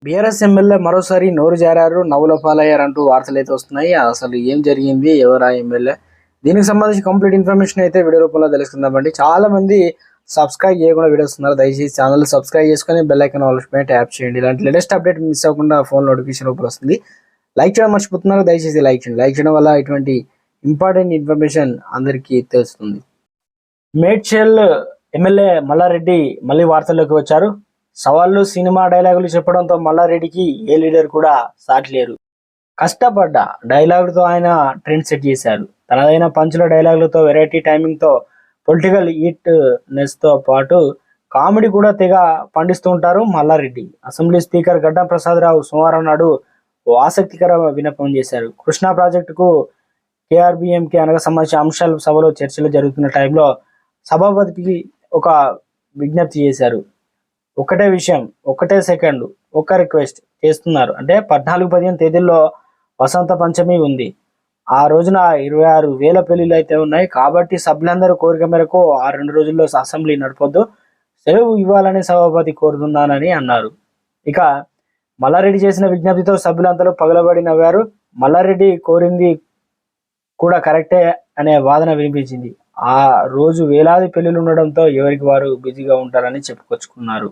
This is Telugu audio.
బీఆర్ఎస్ ఎమ్మెల్యే మరోసారి నోరు జారారు, నవ్వుల పాలయ్యారంటూ వార్తలు అయితే వస్తున్నాయి. అసలు ఏం జరిగింది, ఎవరా ఎమ్మెల్యే, దీనికి సంబంధించి కంప్లీట్ ఇన్ఫర్మేషన్ అయితే వీడియో రూపంలో తెలుసుకుందామండి. చాలా మంది సబ్స్క్రైబ్ చేయకుండా వీడియోస్ వస్తున్నారు. దయచేసి ఛానల్ సబ్స్క్రైబ్ చేసుకొని బెల్ ఐకాన్ ఆల్ పైన ట్యాప్ చేయండి. ఇలాంటి లేటెస్ట్ అప్డేట్ మిస్ అవ్వకుండా ఫోన్ నోటిఫికేషన్ రూపంలో వస్తుంది. లైక్ చేయడం మర్చిపోతున్నారు, దయచేసి లైక్ చేయండి. లైక్ చేయడం వల్ల ఇటువంటి ఇంపార్టెంట్ ఇన్ఫర్మేషన్ అందరికీ తెలుస్తుంది. మేడ్చల్ ఎమ్మెల్యే మల్లారెడ్డి మళ్ళీ వార్తల్లోకి వచ్చారు. సవాళ్ళు, సినిమా డైలాగులు చెప్పడంతో మల్లారెడ్డికి ఏ లీడర్ కూడా సాటి లేరు. కష్టపడ్డ డైలాగులతో ఆయన ట్రెండ్ సెట్ చేశారు. తనదైన పంచుల డైలాగులతో, వెరైటీ టైమింగ్తో, పొలిటికల్ నెస్తో పాటు కామెడీ కూడా తెగ పండిస్తూ ఉంటారు మల్లారెడ్డి. అసెంబ్లీ స్పీకర్ గడ్డం ప్రసాదరావు సోమవారం నాడు ఓ ఆసక్తికర విన్నపం చేశారు. కృష్ణా ప్రాజెక్టుకు కేఆర్బీఎంకి అనగా సంబంధించిన అంశాల సభలో చర్చలు జరుగుతున్న టైంలో సభాపతికి ఒక విజ్ఞప్తి చేశారు. ఒకటే విషయం, ఒకటే సెకండ్, ఒక రిక్వెస్ట్ చేస్తున్నారు. అంటే 14-15 తేదీల్లో వసంత పంచమి ఉంది. ఆ రోజున 26,000 పెళ్లిళ్ళు అయితే ఉన్నాయి. కాబట్టి సభ్యులందరూ కోరిక మేరకు ఆ 2 రోజుల్లో అసెంబ్లీ నడపొద్దు, సెలవు ఇవ్వాలని సభాపతి కోరుతున్నానని అన్నారు. ఇక మల్లారెడ్డి చేసిన విజ్ఞప్తితో సభ్యులందరూ పగలబడి నవ్వారు. మల్లారెడ్డి కోరింది కూడా కరెక్టే అనే వాదన వినిపించింది. ఆ రోజు వేలాది పెళ్లిళ్ళు ఉండడంతో ఎవరికి వారు బిజీగా ఉంటారని చెప్పుకొచ్చుకున్నారు.